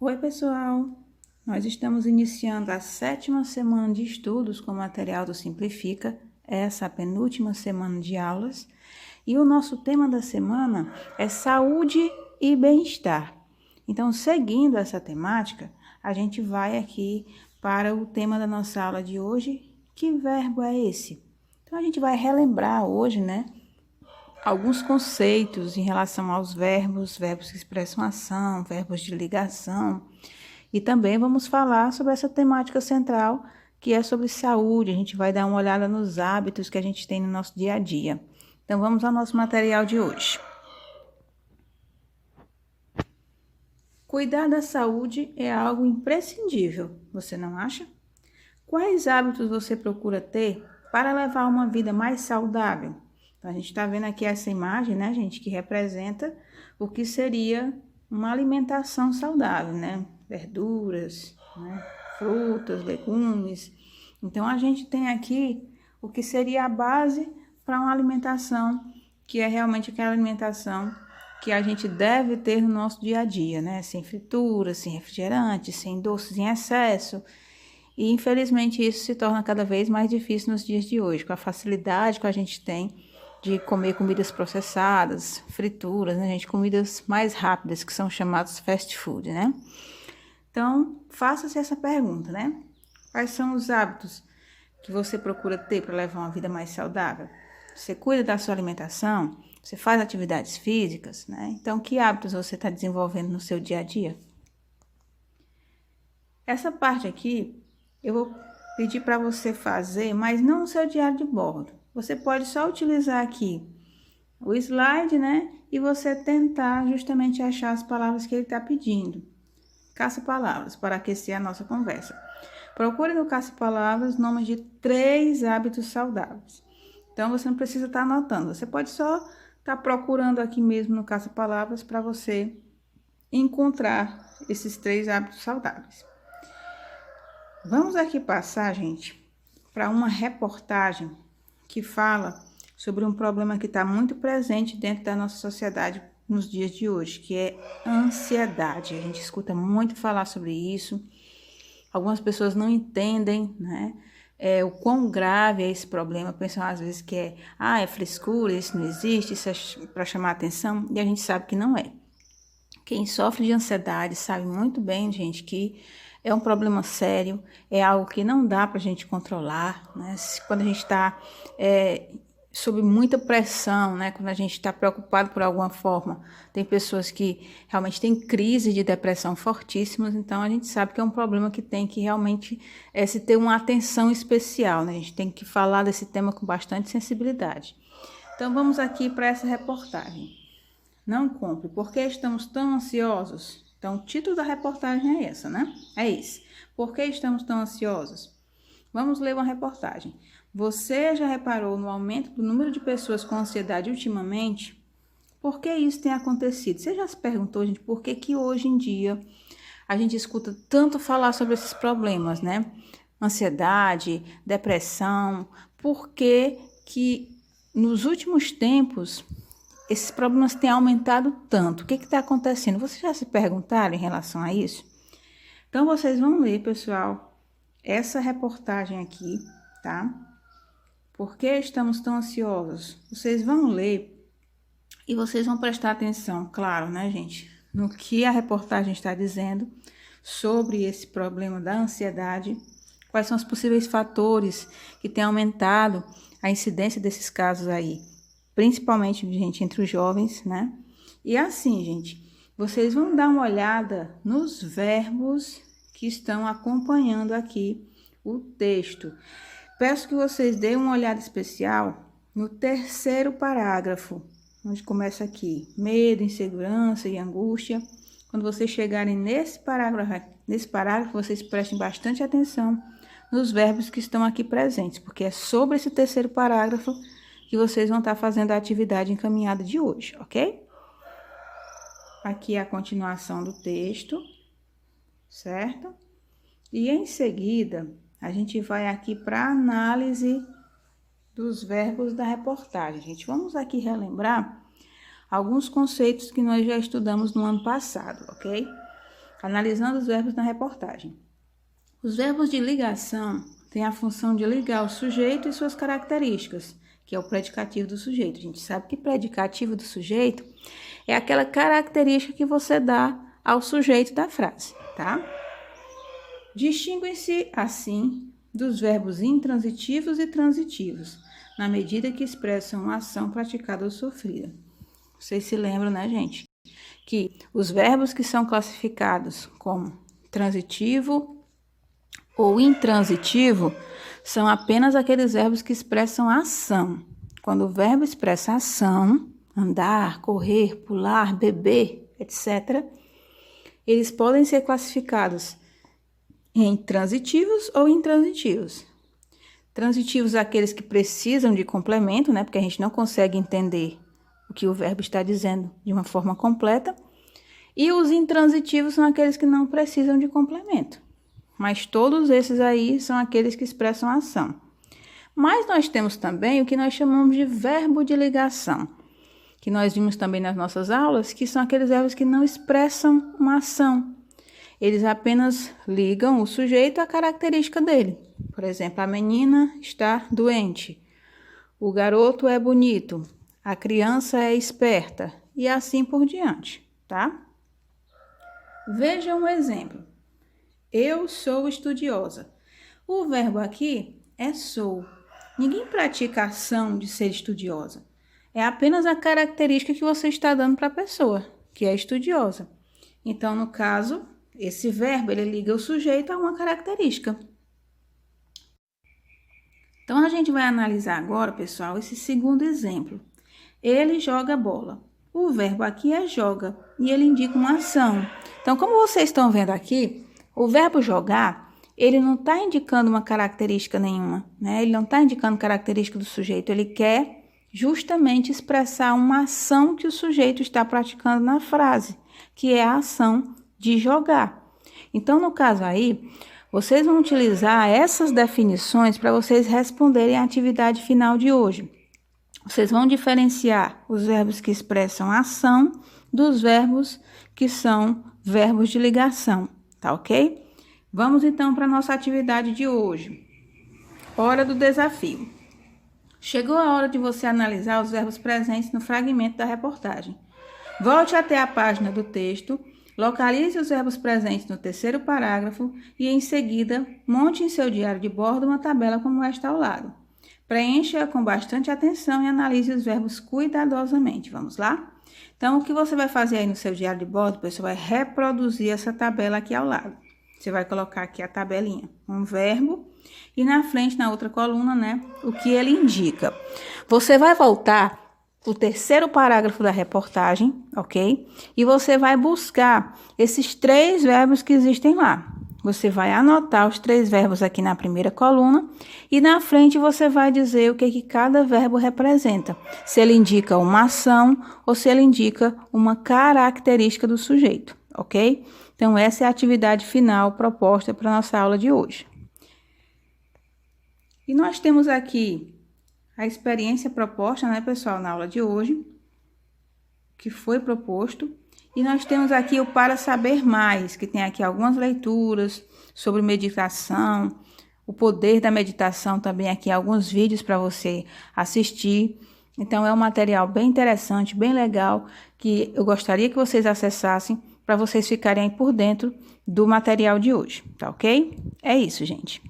Oi, pessoal! Nós estamos iniciando a 7ª semana de estudos com o material do Simplifica, essa é a penúltima semana de aulas, e o nosso tema da semana é saúde e bem-estar. Então, seguindo essa temática, a gente vai aqui para o tema da nossa aula de hoje. Que verbo é esse? Então, a gente vai relembrar hoje, alguns conceitos em relação aos verbos, verbos que expressam ação, verbos de ligação. E também vamos falar sobre essa temática central, que é sobre saúde. A gente vai dar uma olhada nos hábitos que a gente tem no nosso dia a dia. Então, vamos ao nosso material de hoje. Cuidar da saúde é algo imprescindível, você não acha? Quais hábitos você procura ter para levar uma vida mais saudável? Então, a gente está vendo aqui essa imagem, né, gente, que representa o que seria uma alimentação saudável, né? Verduras, né? Frutas, legumes. Então, a gente tem aqui o que seria a base para uma alimentação, que é realmente aquela alimentação que a gente deve ter no nosso dia a dia, né? Sem frituras, sem refrigerantes, sem doces em excesso. E infelizmente isso se torna cada vez mais difícil nos dias de hoje, com a facilidade que a gente tem de comer comidas processadas, frituras, né, gente? Comidas mais rápidas, que são chamadas fast food, né? Então, faça-se essa pergunta, né? Quais são os hábitos que você procura ter para levar uma vida mais saudável? Você cuida da sua alimentação? Você faz atividades físicas, né? Então, que hábitos você está desenvolvendo no seu dia a dia? Essa parte aqui eu vou pedir para você fazer, mas não no seu diário de bordo. Você pode só utilizar aqui o slide, né? E você tentar justamente achar as palavras que ele está pedindo. Caça-palavras, para aquecer a nossa conversa. Procure no caça-palavras nomes de 3 hábitos saudáveis. Então, você não precisa estar anotando. Você pode só estar procurando aqui mesmo no caça-palavras para você encontrar esses 3 hábitos saudáveis. Vamos aqui passar, gente, para uma reportagem que fala sobre um problema que está muito presente dentro da nossa sociedade nos dias de hoje, que é ansiedade. A gente escuta muito falar sobre isso. Algumas pessoas não entendem, né? O quão grave é esse problema, pensam às vezes que é frescura, isso não existe, isso é para chamar atenção, e a gente sabe que não é. Quem sofre de ansiedade sabe muito bem, gente, que é um problema sério, é algo que não dá para a gente controlar, né? Quando a gente está sob muita pressão, né? Quando a gente está preocupado por alguma forma, tem pessoas que realmente têm crise de depressão fortíssimas, então a gente sabe que é um problema que tem que realmente se ter uma atenção especial, né? A gente tem que falar desse tema com bastante sensibilidade. Então vamos aqui para essa reportagem. Não compre. Por que estamos tão ansiosos? Então, o título da reportagem é essa, né? É esse. Por que estamos tão ansiosos? Vamos ler uma reportagem. Você já reparou no aumento do número de pessoas com ansiedade ultimamente? Por que isso tem acontecido? Você já se perguntou, gente, por que que hoje em dia a gente escuta tanto falar sobre esses problemas, né? Ansiedade, depressão. Por que que nos últimos tempos esses problemas têm aumentado tanto? O que está acontecendo? Vocês já se perguntaram em relação a isso? Então, vocês vão ler, pessoal, essa reportagem aqui, tá? Por que estamos tão ansiosos? Vocês vão ler e vocês vão prestar atenção, claro, né, gente? No que a reportagem está dizendo sobre esse problema da ansiedade, quais são os possíveis fatores que têm aumentado a incidência desses casos aí, principalmente, gente, entre os jovens, né? E assim, gente, vocês vão dar uma olhada nos verbos que estão acompanhando aqui o texto. Peço que vocês deem uma olhada especial no 3º parágrafo, onde começa aqui, medo, insegurança e angústia. Quando vocês chegarem nesse parágrafo, vocês prestem bastante atenção nos verbos que estão aqui presentes, porque é sobre esse 3º parágrafo que vocês vão estar fazendo a atividade encaminhada de hoje, ok? Aqui é a continuação do texto, certo? E em seguida, a gente vai aqui para a análise dos verbos da reportagem. Gente, vamos aqui relembrar alguns conceitos que nós já estudamos no ano passado, ok? Analisando os verbos na reportagem. Os verbos de ligação têm a função de ligar o sujeito e suas características, que é o predicativo do sujeito. A gente sabe que predicativo do sujeito é aquela característica que você dá ao sujeito da frase, tá? Distinguem-se, assim, dos verbos intransitivos e transitivos, na medida que expressam uma ação praticada ou sofrida. Vocês se lembram, né, gente? Que os verbos que são classificados como transitivo ou intransitivo são apenas aqueles verbos que expressam ação. Quando o verbo expressa ação, andar, correr, pular, beber, etc., eles podem ser classificados em transitivos ou intransitivos. Transitivos aqueles que precisam de complemento, né? Porque a gente não consegue entender o que o verbo está dizendo de uma forma completa. E os intransitivos são aqueles que não precisam de complemento. Mas todos esses aí são aqueles que expressam ação. Mas nós temos também o que nós chamamos de verbo de ligação, que nós vimos também nas nossas aulas, que são aqueles verbos que não expressam uma ação. Eles apenas ligam o sujeito à característica dele. Por exemplo, a menina está doente, o garoto é bonito, a criança é esperta e assim por diante, tá? Veja um exemplo. Eu sou estudiosa. O verbo aqui é sou. Ninguém pratica a ação de ser estudiosa. É apenas a característica que você está dando para a pessoa, que é estudiosa. Então, no caso, esse verbo, ele liga o sujeito a uma característica. Então, a gente vai analisar agora, pessoal, esse segundo exemplo. Ele joga bola. O verbo aqui é joga e ele indica uma ação. Então, como vocês estão vendo aqui, o verbo jogar, ele não está indicando uma característica nenhuma, né? Ele não está indicando característica do sujeito, ele quer justamente expressar uma ação que o sujeito está praticando na frase, que é a ação de jogar. Então, no caso aí, vocês vão utilizar essas definições para vocês responderem à atividade final de hoje. Vocês vão diferenciar os verbos que expressam ação dos verbos que são verbos de ligação, tá ok? Vamos então para a nossa atividade de hoje. Hora do desafio. Chegou a hora de você analisar os verbos presentes no fragmento da reportagem. Volte até a página do texto, localize os verbos presentes no terceiro parágrafo e, em seguida, monte em seu diário de bordo uma tabela como esta ao lado. Preencha com bastante atenção e analise os verbos cuidadosamente. Vamos lá? Então, o que você vai fazer aí no seu diário de bordo, você vai reproduzir essa tabela aqui ao lado. Você vai colocar aqui a tabelinha, um verbo, e na frente, na outra coluna, né, o que ele indica. Você vai voltar o terceiro parágrafo da reportagem, ok? E você vai buscar esses 3 verbos que existem lá. Você vai anotar os 3 verbos aqui na primeira coluna e na frente você vai dizer o que cada verbo representa. Se ele indica uma ação ou se ele indica uma característica do sujeito, ok? Então, essa é a atividade final proposta para a nossa aula de hoje. E nós temos aqui a experiência proposta, né, pessoal, na aula de hoje, que foi proposto. E nós temos aqui o Para Saber Mais, que tem aqui algumas leituras sobre meditação, o poder da meditação, também aqui alguns vídeos para você assistir. Então, é um material bem interessante, bem legal, que eu gostaria que vocês acessassem para vocês ficarem aí por dentro do material de hoje, tá ok? É isso, gente.